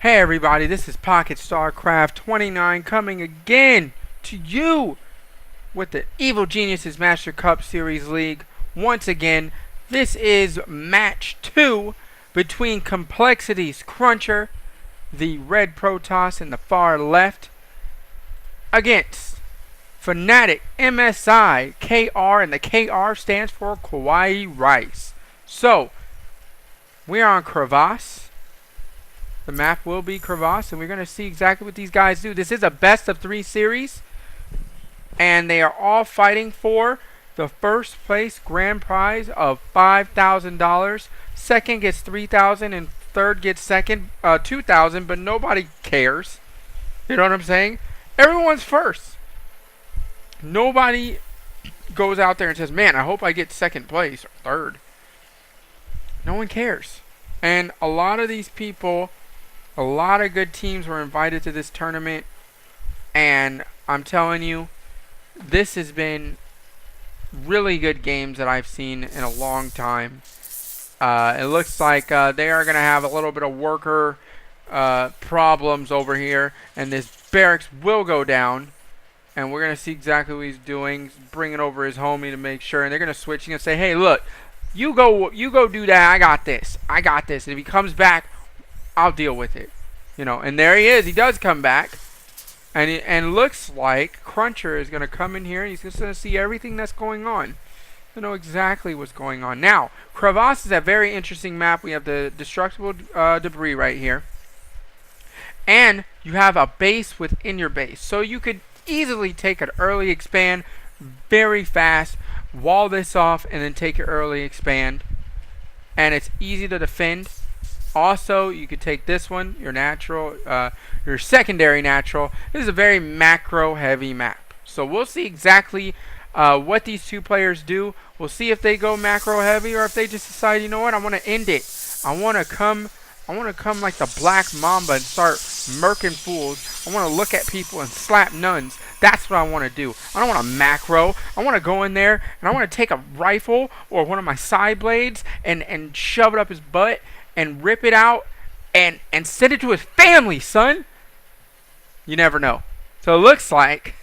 Hey everybody, this is Pocket StarCraft 29 coming again to you with the Evil Geniuses Master Cup Series League. Once again, this is match 2 between Complexity's Cruncher, the red Protoss in the far left, against FnaticMsi, KR, and the KR stands for KawaiiRice. So, we are on Crevasse. The map will be Crevasse, and we're going to see exactly what these guys do. This is a best of 3 series, and they are all fighting for the first place grand prize of $5,000. Second gets $3,000, and third gets second $2,000, but nobody cares. You know what I'm saying? Everyone's first. Nobody goes out there and says, man, I hope I get second place or third. No one cares. And a lot of these people, a lot of good teams were invited to this tournament, and I'm telling you, this has been really good games that I've seen in a long time. It looks like they are going to have a little bit of worker problems over here, and this barracks will go down, and we're going to see exactly what he's doing. He's bringing over his homie to make sure, and they're going to switch. He's going to say, hey, look, you go do that. I got this. And if he comes back, I'll deal with it, you know. And there he is. He does come back, and looks like Cruncher is going to come in here, and he's just going to see everything that's going on. To know exactly what's going on. Now, Crevasse is a very interesting map. We have the destructible debris right here, and you have a base within your base, so you could easily take an early expand very fast, wall this off, and then take your early expand, and it's easy to defend. Also, you could take this one, your natural, your secondary natural. This is a very macro-heavy map. So we'll see exactly what these two players do. We'll see if they go macro-heavy or if they just decide, you know what, I want to end it. I want to come like the Black Mamba and start murking fools. I want to look at people and slap nuns. That's what I want to do. I don't want to macro. I want to go in there and I want to take a rifle or one of my side blades and shove it up his butt and rip it out and send it to his family, son. You never know. So it looks like,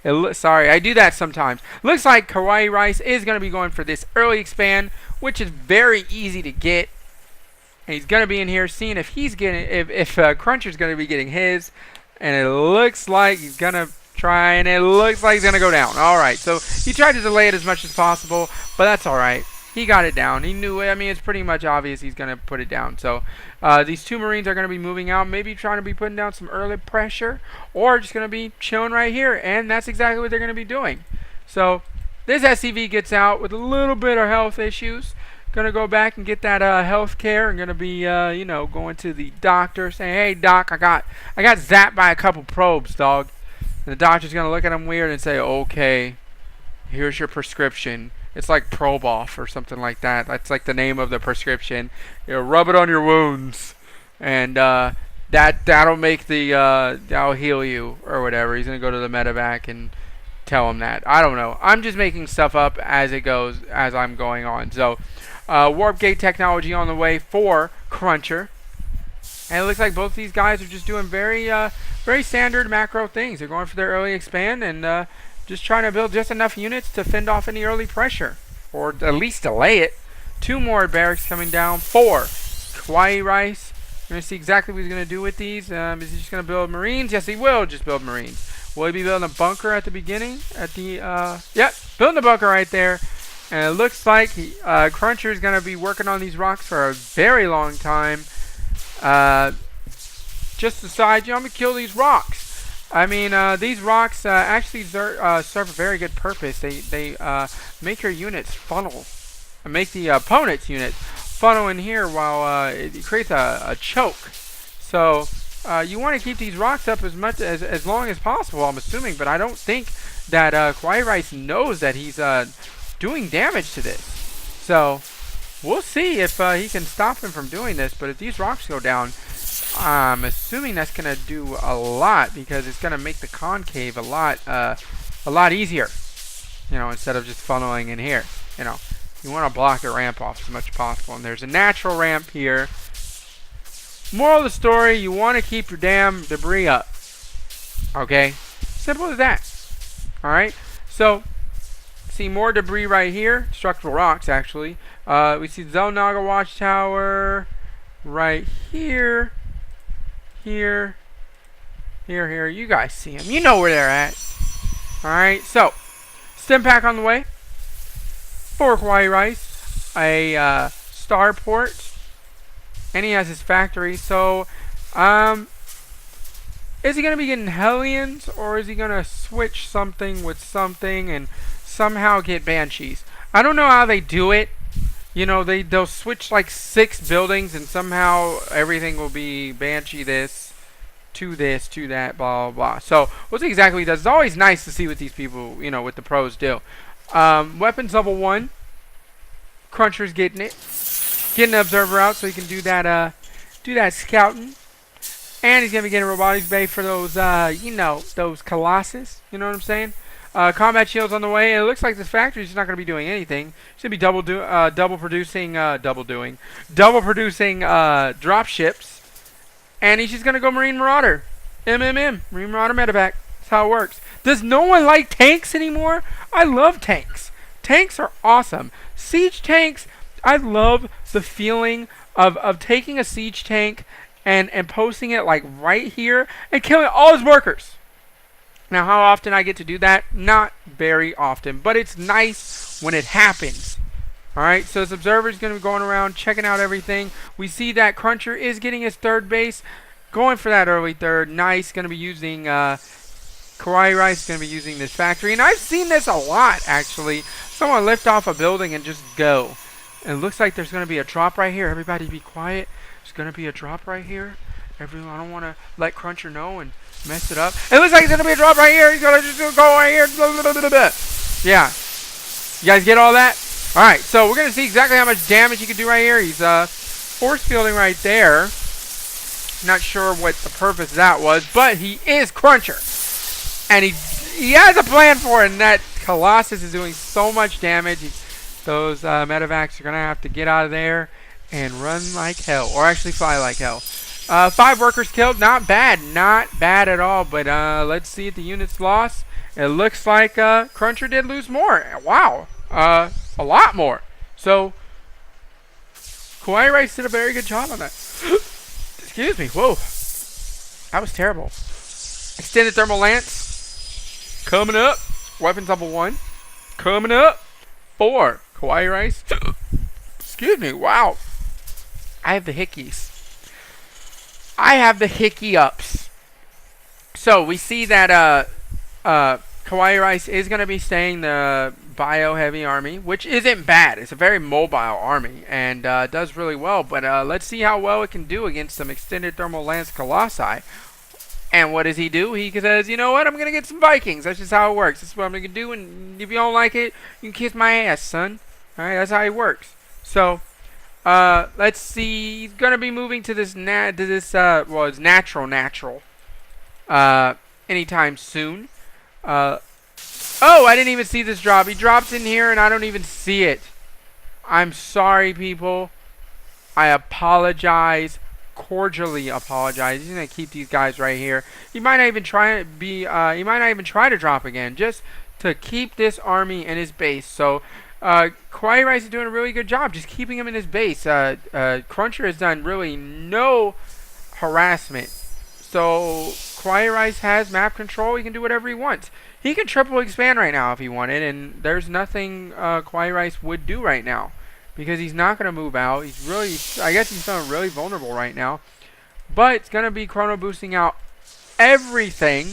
sorry, I do that sometimes. Looks like KawaiiRice is going to be going for this early expand, which is very easy to get. And he's going to be in here seeing if he's getting, if Cruncher's going to be getting his. And it looks like he's going to try, and it looks like he's going to go down. All right, so he tried to delay it as much as possible, but that's all right. He got it down. He knew it. I mean, it's pretty much obvious he's going to put it down. So these two Marines are going to be moving out, maybe trying to be putting down some early pressure, or just going to be chilling right here. And that's exactly what they're going to be doing. So this SCV gets out with a little bit of health issues. Going to go back and get that health care. And going to be, you know, going to the doctor saying, hey, doc, I got zapped by a couple probes, dog. And the doctor's going to look at him weird and say, okay, here's your prescription. It's like Proboff or something like that. That's like the name of the prescription. You know, rub it on your wounds, and that'll make the that'll heal you or whatever. He's gonna go to the medevac and tell him that. I don't know. I'm just making stuff up as it goes, as I'm going on. So, warp gate technology on the way for Cruncher, and it looks like both these guys are just doing very standard macro things. They're going for their early expand and just trying to build just enough units to fend off any early pressure, or at least delay it. 2 more barracks coming down for KawaiiRice. We're going to see exactly what he's going to do with these. Is he just going to build Marines? Yes, he will just build Marines. Will he be building a bunker at the beginning? Yep, building a bunker right there. And it looks like Cruncher is going to be working on these rocks for a very long time. Just decide, you know, I'm going to kill these rocks. I mean, these rocks actually serve a very good purpose. They make your units funnel, and make the opponent's units funnel in here while it creates a choke. So you want to keep these rocks up as long as possible, I'm assuming. But I don't think that KawaiiRice knows that he's doing damage to this. So we'll see if he can stop him from doing this. But if these rocks go down, I'm assuming that's going to do a lot, because it's going to make the concave a lot easier, you know, instead of just funneling in here. You know, you want to block the ramp off as much as possible. And there's a natural ramp here. Moral of the story, you want to keep your damn debris up. Okay? Simple as that. Alright? So, see more debris right here. Structural rocks, actually. We see the Zelnaga Watchtower right here. Here. Here. You guys see them. You know where they're at. Alright, so, stim pack on the way. For KawaiiRice. A starport. And he has his factory. So, is he going to be getting Hellions, or is he going to switch something with something and somehow get Banshees? I don't know how they do it. You know, they'll switch like 6 buildings and somehow everything will be Banshee this, to that, blah, blah, blah. So, we'll see exactly what he does. It's always nice to see what these people, you know, what the pros do. Weapons level 1. Cruncher's getting it. Getting an observer out so he can do that scouting. And he's going to be getting a robotics bay for those, you know, those colossus. You know what I'm saying? Combat shields on the way. It looks like this factory's just not going to be doing anything. It's going to be double producing drop ships. And he's just going to go Marine Marauder. Marine Marauder medevac. That's how it works. Does no one like tanks anymore? I love tanks. Tanks are awesome. Siege tanks, I love the feeling of taking a siege tank and posting it like right here and killing all his workers. Now, how often I get to do that? Not very often, but it's nice when it happens. Alright, so this observer is going to be going around checking out everything. We see that Cruncher is getting his third base, going for that early third. Nice, going to be using KawaiiRice is going to be using this factory, and I've seen this a lot actually. Someone lift off a building and just go. And it looks like there's going to be a drop right here. Everybody be quiet. There's going to be a drop right here. Everyone, I don't want to let Cruncher know and mess it up. It looks like there's going to be a drop right here. He's going to just go right here. Yeah. You guys get all that? Alright, so we're going to see exactly how much damage he can do right here. He's force fielding right there. Not sure what the purpose of that was, but he is Cruncher. And he has a plan for it, and that Colossus is doing so much damage. Those medevacs are going to have to get out of there and run like hell, or actually fly like hell. 5 workers killed, not bad at all, but let's see if the units lost. It looks like Cruncher did lose more. Wow, a lot more. So, KawaiiRice did a very good job on that. Excuse me, whoa, that was terrible. Extended Thermal Lance, coming up. Weapons level 1, coming up. 4, KawaiiRice. Excuse me, wow. I have the hickeys. I have the hickey ups. So we see that KawaiiRice is going to be staying the bio heavy army, which isn't bad. It's a very mobile army and does really well. But let's see how well it can do against some extended thermal lance colossi. And what does he do? He says, you know what? I'm going to get some Vikings. That's just how it works. That's what I'm going to do. And if you don't like it, you can kiss my ass, son. All right, that's how it works. So, let's see. He's going to be moving to this, well, it's natural, anytime soon. Oh, I didn't even see this drop. He drops in here and I don't even see it. I'm sorry, people. I apologize. Cordially apologize. He's gonna keep these guys right here. He might not even try to be. He might not even try to drop again, just to keep this army in his base. So, KawaiiRice is doing a really good job, just keeping him in his base. Cruncher has done really no harassment. So KawaiiRice has map control. He can do whatever he wants. He can triple expand right now if he wanted, and there's nothing KawaiiRice would do right now. Because he's not going to move out. He's really, I guess he's feeling really vulnerable right now. But it's going to be chrono boosting out everything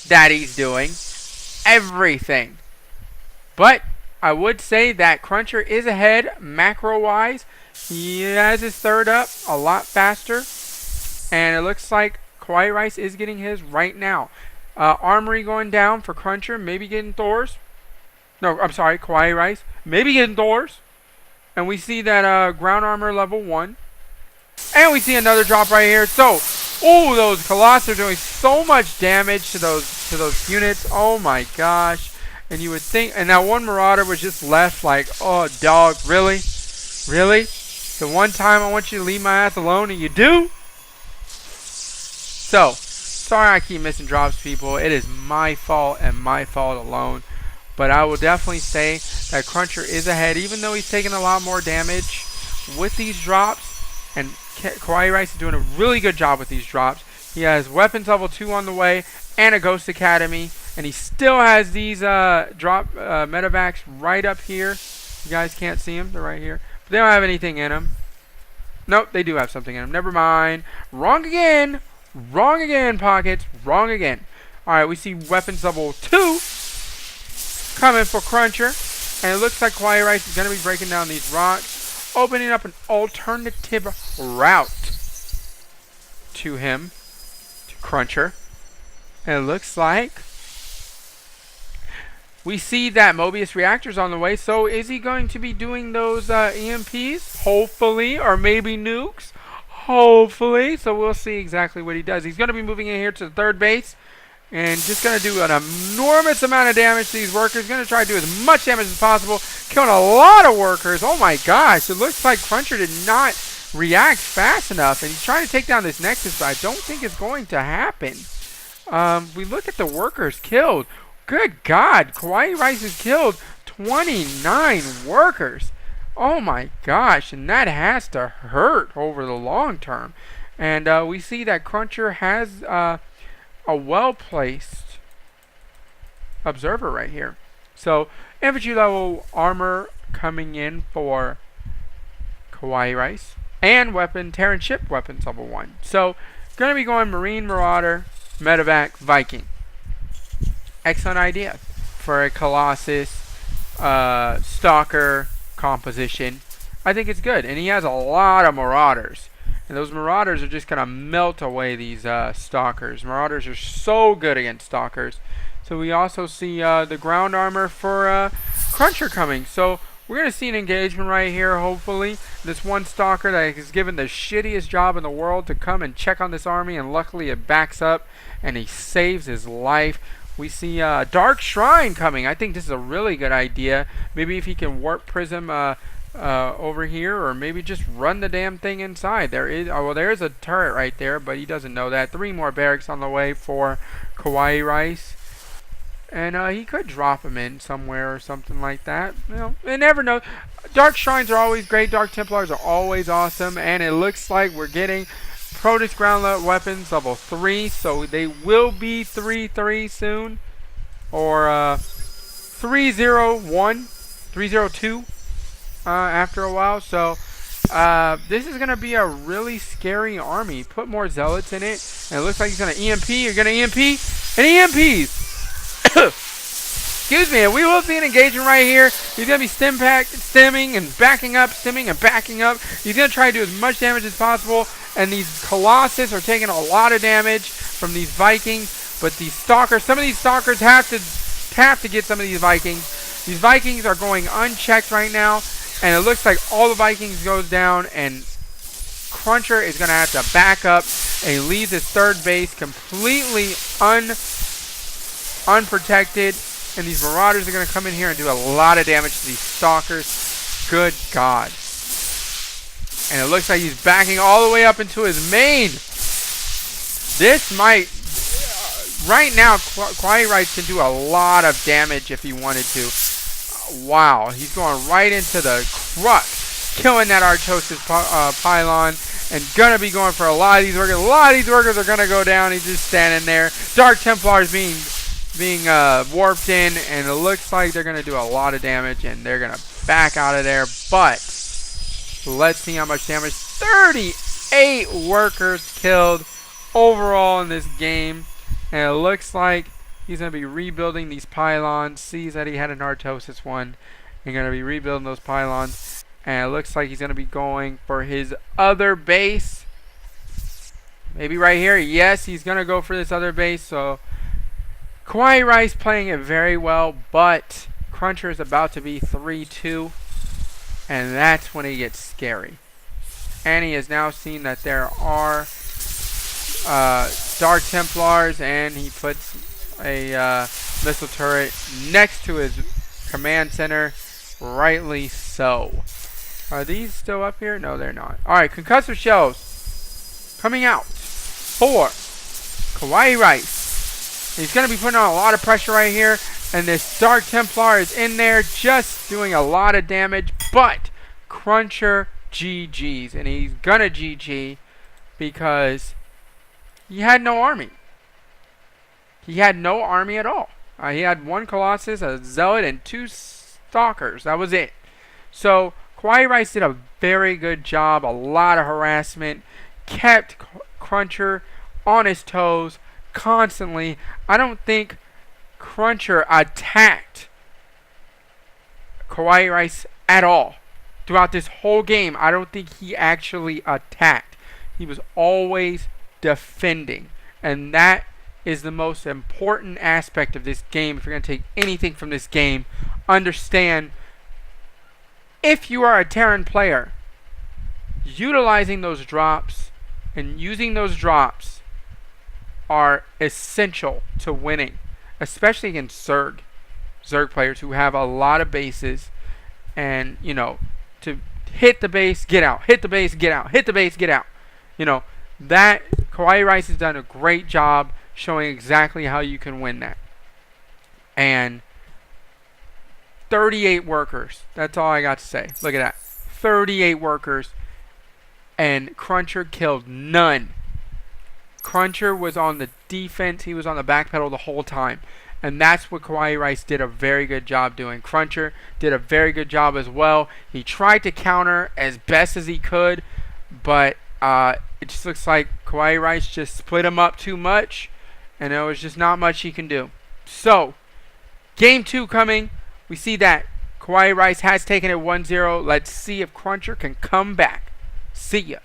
that he's doing. Everything. But I would say that Cruncher is ahead macro-wise. He has his third up a lot faster. And it looks like KawaiiRice is getting his right now. Armory going down for Cruncher. Maybe getting Thor's. No, I'm sorry, KawaiiRice. Maybe getting Thor's. And we see that ground armor level 1. And we see another drop right here. So, oh, those Colossus are doing so much damage to those units. Oh my gosh. And you would think, and that one Marauder was just left like, oh dog, really? Really? The one time I want you to leave my ass alone, and you do. So, sorry I keep missing drops, people. It is my fault and my fault alone. But I will definitely say that Cruncher is ahead, even though he's taking a lot more damage with these drops. And KawaiiRice is doing a really good job with these drops. He has weapons level 2 on the way and a Ghost Academy. And he still has these drop medevacs right up here. You guys can't see them. They're right here. But they don't have anything in them. Nope, they do have something in them. Never mind. Wrong again. Wrong again, Pockets. Wrong again. Alright, we see weapons level 2 coming for Cruncher. And it looks like KawaiiRice is going to be breaking down these rocks, opening up an alternative route to him, to Cruncher. And it looks like we see that Mobius reactor's on the way. So is he going to be doing those EMPs? Hopefully. Or maybe nukes? Hopefully. So we'll see exactly what he does. He's going to be moving in here to the third base. And just going to do an enormous amount of damage to these workers. Going to try to do as much damage as possible. Killing a lot of workers. Oh my gosh. It looks like Cruncher did not react fast enough. And he's trying to take down this Nexus. But I don't think it's going to happen. We look at the workers killed. Good God. KawaiiRice has killed 29 workers. Oh my gosh. And that has to hurt over the long term. And we see that Cruncher has a well-placed observer right here. So, infantry level armor coming in for KawaiiRice. And weapon, Terran ship weapons level 1. So, going to be going Marine, Marauder, Medevac, Viking. Excellent idea for a Colossus Stalker composition. I think it's good. And he has a lot of Marauders. And those Marauders are just going to melt away these Stalkers. Marauders are so good against Stalkers. So we also see the ground armor for Cruncher coming. So we're going to see an engagement right here, hopefully. This one Stalker that is given the shittiest job in the world to come and check on this army. And luckily it backs up and he saves his life. We see Dark Shrine coming. I think this is a really good idea. Maybe if he can warp prism over here, or maybe just run the damn thing inside. There is, oh well, there's a turret right there, but he doesn't know that. 3 more barracks on the way for KawaiiRice, and he could drop him in somewhere or something like that. You know, you never know. Dark Shrines are always great. Dark Templars are always awesome, and it looks like we're getting Protoss ground weapons level 3, so they will be 3-3 soon, or 301, 302 after a while. So this is going to be a really scary army. Put more zealots in it, and it looks like he's going to EMP. You're going to EMP, and he EMPs. Excuse me, and we will see an engagement right here. He's going to be stimming and backing up, stimming and backing up. He's going to try to do as much damage as possible. And these Colossus are taking a lot of damage from these Vikings. But these Stalkers, some of these Stalkers have to get some of these Vikings. These Vikings are going unchecked right now. And it looks like all the Vikings goes down. And Cruncher is going to have to back up. And he leaves his third base completely unprotected. And these Marauders are going to come in here and do a lot of damage to these Stalkers. Good God. And it looks like he's backing all the way up into his main. This might... right now, KawaiiRice can do a lot of damage if he wanted to. Wow. He's going right into the crux. Killing that Artosis pylon. And going to be going for a lot of these workers. A lot of these workers are going to go down. He's just standing there. Dark Templars being warped in. And it looks like they're going to do a lot of damage. And they're going to back out of there. But... let's see how much damage. 38 workers killed overall in this game. And it looks like he's going to be rebuilding these pylons. Sees that he had an Artosis one. And going to be rebuilding those pylons. And it looks like he's going to be going for his other base. Maybe right here. Yes, he's going to go for this other base. So KawaiiRice playing it very well. But Cruncher is about to be 3-2. And that's when it gets scary. And he has now seen that there are Dark Templars, and he puts a missile turret next to his command center. Rightly so. Are these still up here? No, they're not. Alright, concussive shells coming out for KawaiiRice. He's going to be putting on a lot of pressure right here. And this Dark Templar is in there just doing a lot of damage. But Cruncher GG's. And he's going to GG because he had no army. He had no army at all. He had one Colossus, a Zealot, and 2 Stalkers. That was it. So KawaiiRice did a very good job. A lot of harassment. Kept Cruncher on his toes constantly. I don't think Cruncher attacked KawaiiRice at all. Throughout this whole game, I don't think he actually attacked. He was always defending. And that is the most important aspect of this game. If you're going to take anything from this game, understand if you are a Terran player, utilizing those drops and using those drops are essential to winning, especially against Zerg players who have a lot of bases, and you know, to hit the base, get out, hit the base, get out, hit the base, get out. You know, that KawaiiRice has done a great job showing exactly how you can win that. And 38 workers. That's all I got to say. Look at that. 38 workers. And Cruncher killed none. Cruncher was on the defense. He was on the back pedal the whole time. And that's what KawaiiRice did a very good job doing. Cruncher did a very good job as well. He tried to counter as best as he could. But it just looks like KawaiiRice just split him up too much. And there was just not much he can do. So, game 2 coming. We see that KawaiiRice has taken it 1-0. Let's see if Cruncher can come back. See ya.